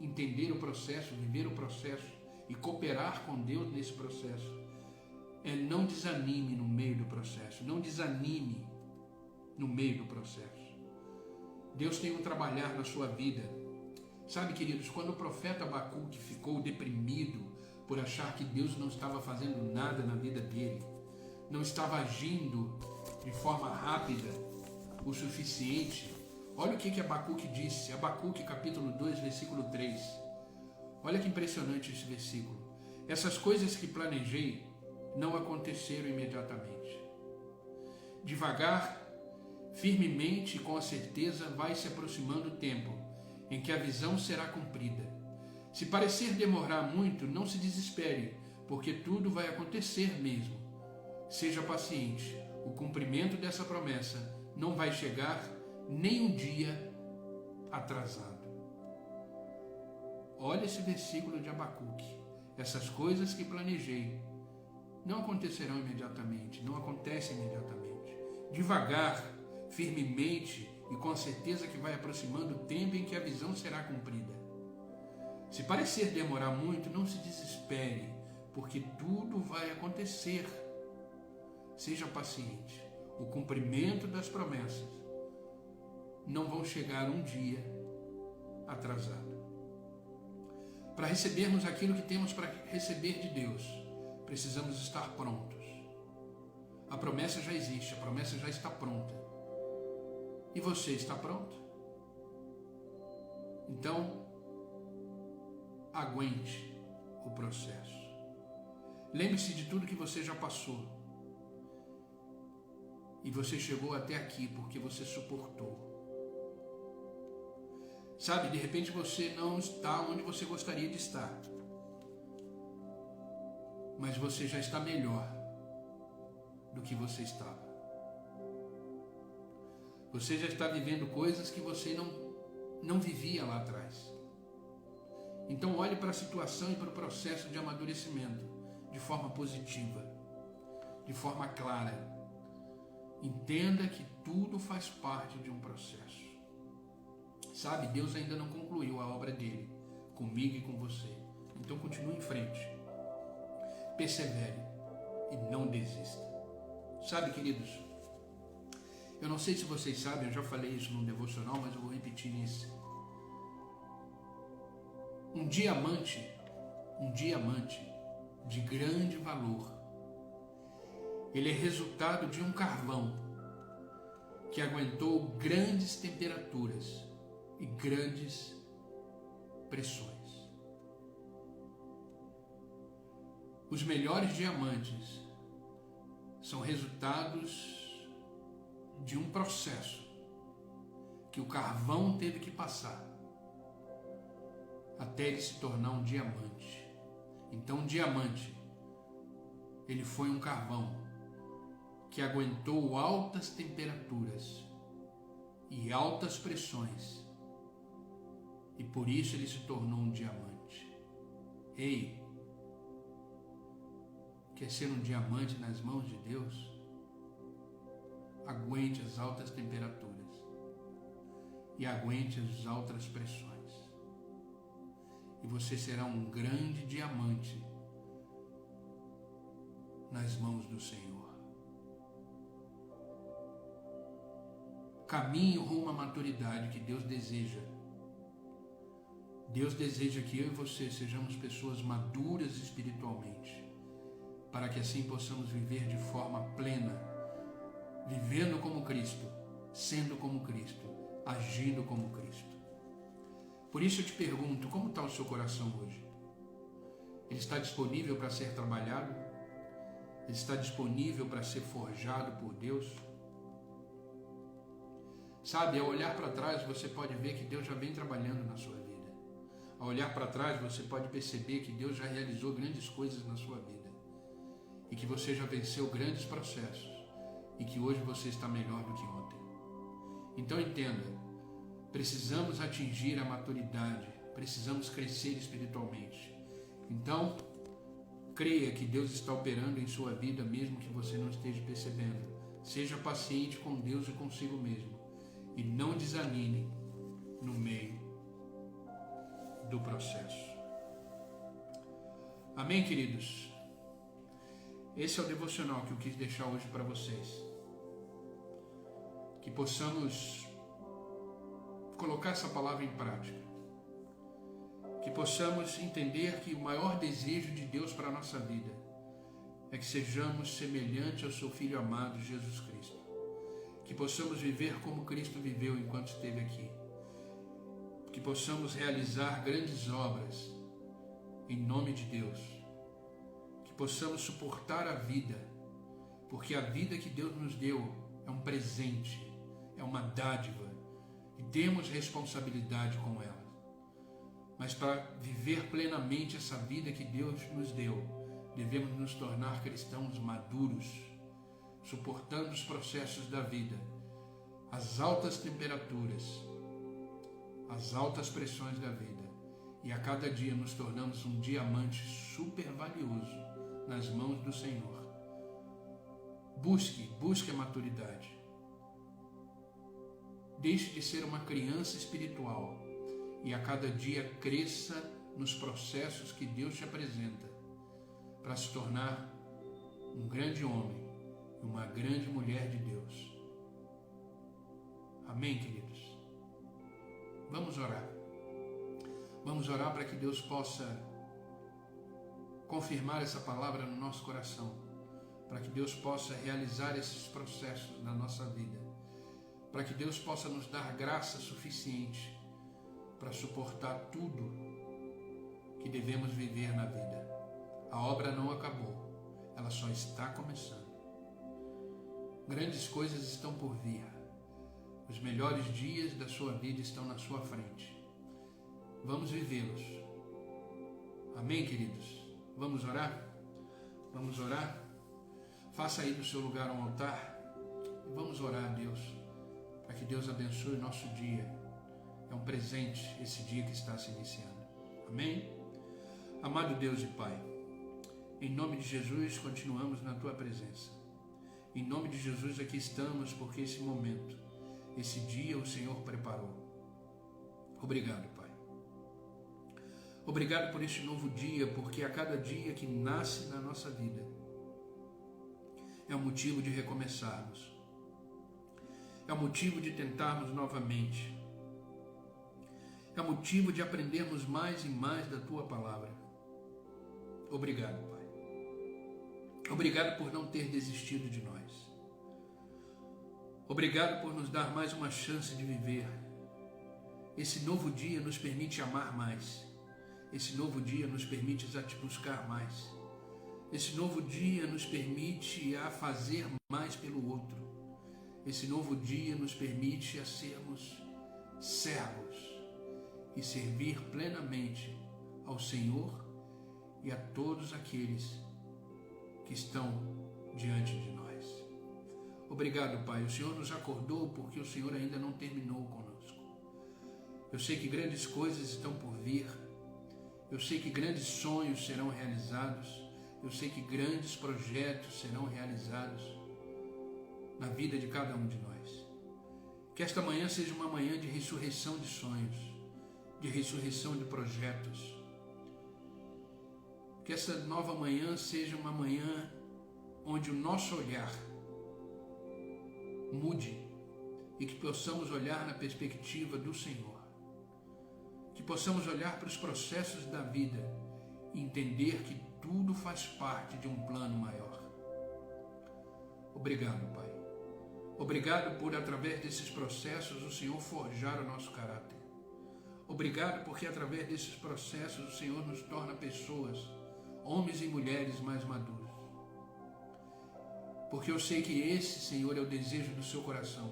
entender o processo, viver o processo e cooperar com Deus nesse processo, é não desanime no meio do processo. Não desanime no meio do processo. Deus tem um trabalhar na sua vida. Sabe, queridos, quando o profeta Abacuque ficou deprimido por achar que Deus não estava fazendo nada na vida dele, não estava agindo de forma rápida o suficiente, olha o que Abacuque disse, Abacuque capítulo 2, versículo 3. Olha que impressionante esse versículo. Essas coisas que planejei não aconteceram imediatamente. Devagar, firmemente e com a certeza vai se aproximando o tempo em que a visão será cumprida. Se parecer demorar muito, não se desespere, porque tudo vai acontecer mesmo. Seja paciente. O cumprimento dessa promessa não vai chegar nem um dia atrasado. Olha esse versículo de Abacuque. Essas coisas que planejei não acontecerão imediatamente, não acontecem imediatamente. Devagar, firmemente e com certeza que vai aproximando o tempo em que a visão será cumprida. Se parecer demorar muito, não se desespere, porque tudo vai acontecer. Seja paciente. O cumprimento das promessas não vão chegar um dia atrasado. Para recebermos aquilo que temos para receber de Deus, precisamos estar prontos. A promessa já existe, a promessa já está pronta. E você está pronto? Então, aguente o processo. Lembre-se de tudo que você já passou. E você chegou até aqui porque você suportou. Sabe, de repente você não está onde você gostaria de estar. Mas você já está melhor do que você estava. Você já está vivendo coisas que você não vivia lá atrás. Então olhe para a situação e para o processo de amadurecimento de forma positiva, de forma clara. Entenda que tudo faz parte de um processo. Sabe, Deus ainda não concluiu a obra dele, comigo e com você. Então continue em frente. Persevere e não desista. Sabe, queridos, eu não sei se vocês sabem, eu já falei isso num devocional, mas eu vou repetir nesse. Um diamante de grande valor, ele é resultado de um carvão que aguentou grandes temperaturas e grandes pressões. Os melhores diamantes são resultados de um processo que o carvão teve que passar até ele se tornar um diamante. Então, um diamante, ele foi um carvão que aguentou altas temperaturas e altas pressões, e por isso ele se tornou um diamante. Ei, quer ser um diamante nas mãos de Deus? Aguente as altas temperaturas e aguente as altas pressões, e você será um grande diamante nas mãos do Senhor. Caminho rumo à maturidade que Deus deseja. Deus deseja que eu e você sejamos pessoas maduras espiritualmente, para que assim possamos viver de forma plena, vivendo como Cristo, sendo como Cristo, agindo como Cristo. Por isso eu te pergunto, como está o seu coração hoje? Ele está disponível para ser trabalhado? Ele está disponível para ser forjado por Deus? Sabe, ao olhar para trás você pode ver que Deus já vem trabalhando na sua vida. Ao olhar para trás você pode perceber que Deus já realizou grandes coisas na sua vida e que você já venceu grandes processos e que hoje você está melhor do que ontem. Então entenda, precisamos atingir a maturidade, precisamos crescer espiritualmente. Então, creia que Deus está operando em sua vida mesmo que você não esteja percebendo. Seja paciente com Deus e consigo mesmo e não desanime no meio do processo. Amém, queridos? Esse é o devocional que eu quis deixar hoje para vocês. Que possamos colocar essa palavra em prática. Que possamos entender que o maior desejo de Deus para a nossa vida é que sejamos semelhantes ao seu Filho amado, Jesus Cristo. Que possamos viver como Cristo viveu enquanto esteve aqui. Que possamos realizar grandes obras em nome de Deus. Que possamos suportar a vida, porque a vida que Deus nos deu é um presente, é uma dádiva, e temos responsabilidade com ela. Mas para viver plenamente essa vida que Deus nos deu, devemos nos tornar cristãos maduros, suportando os processos da vida, as altas temperaturas, as altas pressões da vida, e a cada dia nos tornamos um diamante super valioso nas mãos do Senhor. Busque a maturidade. Deixe de ser uma criança espiritual e a cada dia cresça nos processos que Deus te apresenta para se tornar um grande homem e uma grande mulher de Deus. Amém, queridos? Vamos orar. Vamos orar para que Deus possa confirmar essa palavra no nosso coração, para que Deus possa realizar esses processos na nossa vida, para que Deus possa nos dar graça suficiente para suportar tudo que devemos viver na vida. A obra não acabou, ela só está começando. Grandes coisas estão por vir. Os melhores dias da sua vida estão na sua frente. Vamos vivê-los. Amém, queridos? Vamos orar? Vamos orar? Faça aí do seu lugar um altar e vamos orar a Deus, para que Deus abençoe o nosso dia. É um presente esse dia que está se iniciando. Amém? Amado Deus e Pai, em nome de Jesus continuamos na Tua presença. Em nome de Jesus aqui estamos porque esse momento, esse dia o Senhor preparou. Obrigado, Pai. Obrigado por este novo dia, porque a cada dia que nasce na nossa vida é um motivo de recomeçarmos. É um motivo de tentarmos novamente. É um motivo de aprendermos mais e mais da Tua palavra. Obrigado, Pai. Obrigado por não ter desistido de nós. Obrigado por nos dar mais uma chance de viver. Esse novo dia nos permite amar mais. Esse novo dia nos permite a te buscar mais. Esse novo dia nos permite a fazer mais pelo outro. Esse novo dia nos permite a sermos servos e servir plenamente ao Senhor e a todos aqueles que estão diante de nós. Obrigado, Pai. O Senhor nos acordou porque o Senhor ainda não terminou conosco. Eu sei que grandes coisas estão por vir. Eu sei que grandes sonhos serão realizados. Eu sei que grandes projetos serão realizados na vida de cada um de nós. Que esta manhã seja uma manhã de ressurreição de sonhos, de ressurreição de projetos. Que essa nova manhã seja uma manhã onde o nosso olhar mude e que possamos olhar na perspectiva do Senhor. Que possamos olhar para os processos da vida e entender que tudo faz parte de um plano maior. Obrigado, Pai. Obrigado por, através desses processos, o Senhor forjar o nosso caráter. Obrigado porque, através desses processos, o Senhor nos torna pessoas, homens e mulheres mais maduros. Porque eu sei que esse, Senhor, é o desejo do seu coração,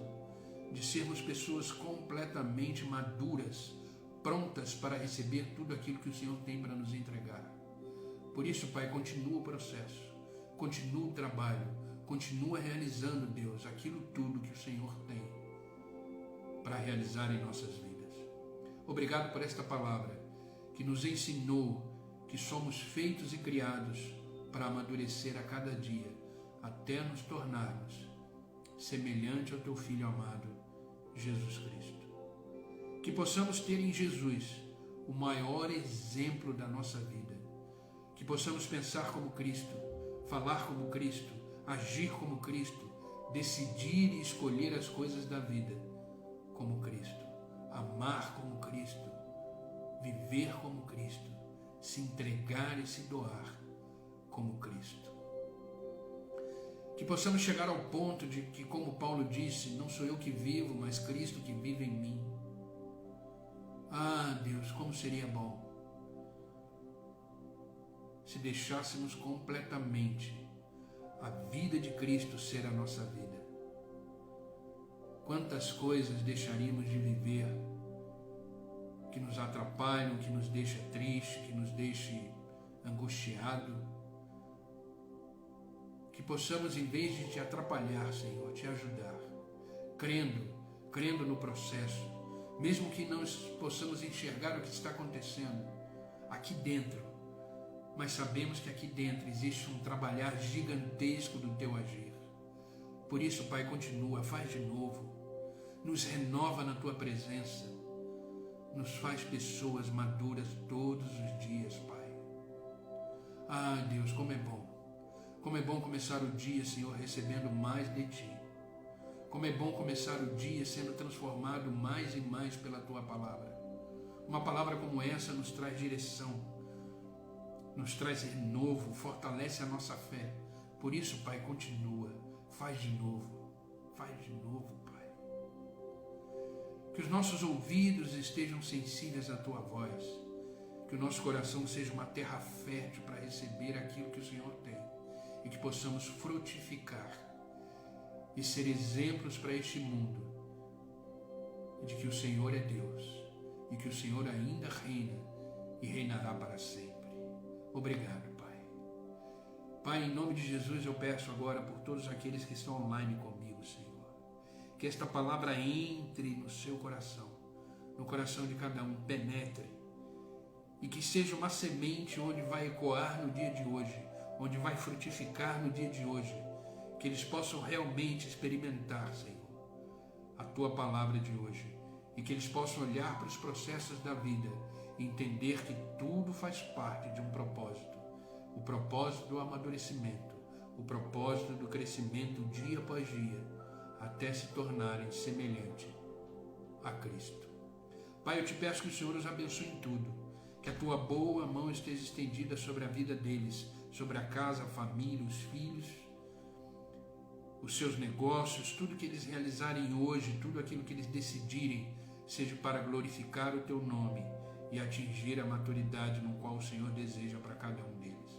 de sermos pessoas completamente maduras, prontas para receber tudo aquilo que o Senhor tem para nos entregar. Por isso, Pai, continua o processo, continua o trabalho, continua realizando, Deus, aquilo tudo que o Senhor tem para realizar em nossas vidas. Obrigado por esta palavra que nos ensinou que somos feitos e criados para amadurecer a cada dia, até nos tornarmos semelhante ao Teu Filho amado, Jesus Cristo. Que possamos ter em Jesus o maior exemplo da nossa vida. Que possamos pensar como Cristo, falar como Cristo, agir como Cristo, decidir e escolher as coisas da vida como Cristo, amar como Cristo, viver como Cristo, se entregar e se doar como Cristo. Que possamos chegar ao ponto de que, como Paulo disse, não sou eu que vivo, mas Cristo que vive em mim. Ah, Deus, como seria bom se deixássemos completamente a vida de Cristo ser a nossa vida. Quantas coisas deixaríamos de viver que nos atrapalham, que nos deixa triste, que nos deixe angustiado. Que possamos, em vez de te atrapalhar, Senhor, te ajudar, crendo no processo, mesmo que não possamos enxergar o que está acontecendo aqui dentro, mas sabemos que aqui dentro existe um trabalhar gigantesco do Teu agir. Por isso, Pai, continua, faz de novo, nos renova na Tua presença, nos faz pessoas maduras todos os dias, Pai. Ah, Deus, como é bom começar o dia, Senhor, recebendo mais de Ti. Como é bom começar o dia sendo transformado mais e mais pela Tua palavra. Uma palavra como essa nos traz direção, nos traz renovo, fortalece a nossa fé. Por isso, Pai, continua, faz de novo, Pai. Que os nossos ouvidos estejam sensíveis à Tua voz, que o nosso coração seja uma terra fértil para receber aquilo que o Senhor tem e que possamos frutificar e ser exemplos para este mundo de que o Senhor é Deus e que o Senhor ainda reina e reinará para sempre. Obrigado, Pai. Pai, em nome de Jesus eu peço agora por todos aqueles que estão online comigo, Senhor, que esta palavra entre no seu coração, no coração de cada um, penetre e que seja uma semente onde vai ecoar no dia de hoje, onde vai frutificar no dia de hoje, que eles possam realmente experimentar, Senhor, a Tua palavra de hoje, e que eles possam olhar para os processos da vida e entender que tudo faz parte de um propósito, o propósito do amadurecimento, o propósito do crescimento dia após dia, até se tornarem semelhantes a Cristo. Pai, eu te peço que o Senhor os abençoe em tudo, que a Tua boa mão esteja estendida sobre a vida deles, sobre a casa, a família, os filhos, os seus negócios, tudo que eles realizarem hoje, tudo aquilo que eles decidirem, seja para glorificar o Teu nome e atingir a maturidade no qual o Senhor deseja para cada um deles.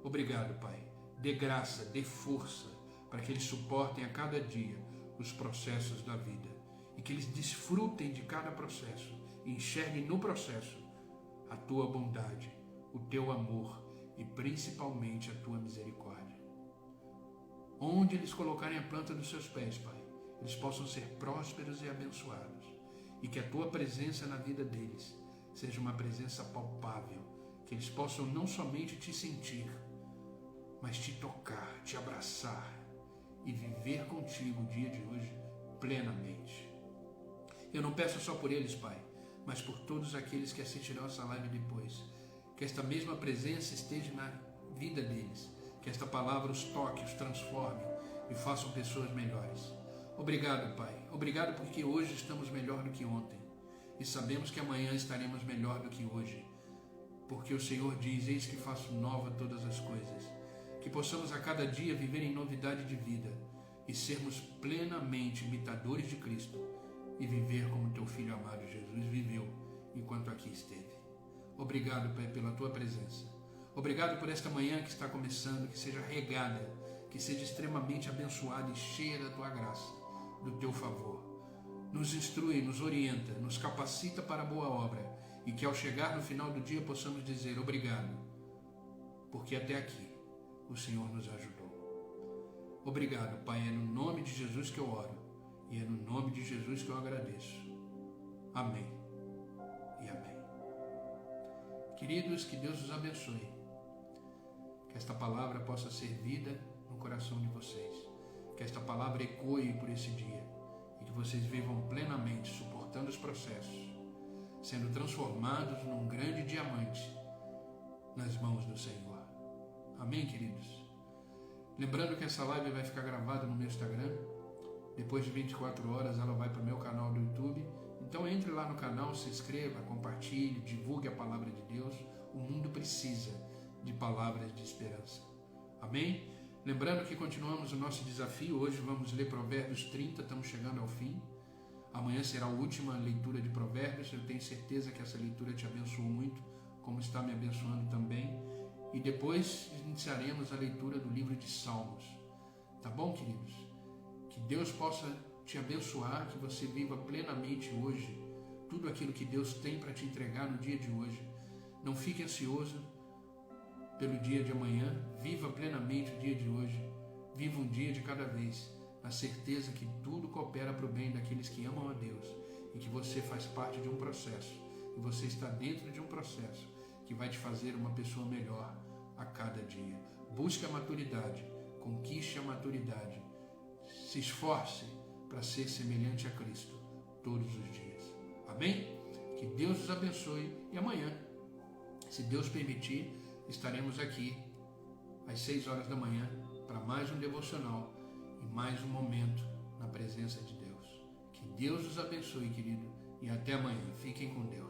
Obrigado, Pai. Dê graça, dê força para que eles suportem a cada dia os processos da vida e que eles desfrutem de cada processo e enxerguem no processo a Tua bondade, o Teu amor e principalmente a Tua misericórdia. Onde eles colocarem a planta dos seus pés, Pai, eles possam ser prósperos e abençoados e que a Tua presença na vida deles seja uma presença palpável, que eles possam não somente Te sentir, mas Te tocar, Te abraçar e viver contigo o dia de hoje plenamente. Eu não peço só por eles, Pai, mas por todos aqueles que assistirão essa live depois, que esta mesma presença esteja na vida deles, que esta palavra os toque, os transforme e façam pessoas melhores. Obrigado, Pai. Obrigado porque hoje estamos melhor do que ontem e sabemos que amanhã estaremos melhor do que hoje, porque o Senhor diz: eis que faço nova todas as coisas. Que possamos a cada dia viver em novidade de vida e sermos plenamente imitadores de Cristo e viver como Teu Filho amado Jesus viveu enquanto aqui esteve. Obrigado, Pai, pela Tua presença. Obrigado por esta manhã que está começando, que seja regada, que seja extremamente abençoada e cheia da Tua graça, do Teu favor. Nos instrui, nos orienta, nos capacita para a boa obra e que ao chegar no final do dia possamos dizer obrigado, porque até aqui o Senhor nos ajudou. Obrigado, Pai, é no nome de Jesus que eu oro e é no nome de Jesus que eu agradeço. Amém e amém. Queridos, que Deus os abençoe, que esta palavra possa ser vida no coração de vocês, que esta palavra ecoe por esse dia e que vocês vivam plenamente suportando os processos, sendo transformados num grande diamante nas mãos do Senhor. Amém, queridos? Lembrando que essa live vai ficar gravada no meu Instagram. Depois de 24 horas ela vai para o meu canal do YouTube. Então entre lá no canal, se inscreva, compartilhe, divulgue a palavra de Deus. O mundo precisa de palavras de esperança. Amém? Lembrando que continuamos o nosso desafio. Hoje vamos ler Provérbios 30, estamos chegando ao fim. Amanhã será a última leitura de Provérbios. Eu tenho certeza que essa leitura te abençoou muito, como está me abençoando também. E depois iniciaremos a leitura do livro de Salmos. Tá bom, queridos? Que Deus possa te abençoar, que você viva plenamente hoje tudo aquilo que Deus tem para te entregar no dia de hoje. Não fique ansioso pelo dia de amanhã, viva plenamente o dia de hoje. Viva um dia de cada vez, na certeza que tudo coopera para o bem daqueles que amam a Deus e que você faz parte de um processo, e você está dentro de um processo que vai te fazer uma pessoa melhor a cada dia. Busque a maturidade, conquiste a maturidade, se esforce para ser semelhante a Cristo todos os dias. Amém? Que Deus os abençoe e amanhã, se Deus permitir, estaremos aqui às 6 horas da manhã para mais um devocional e mais um momento na presença de Deus. Que Deus os abençoe, querido, e até amanhã. Fiquem com Deus.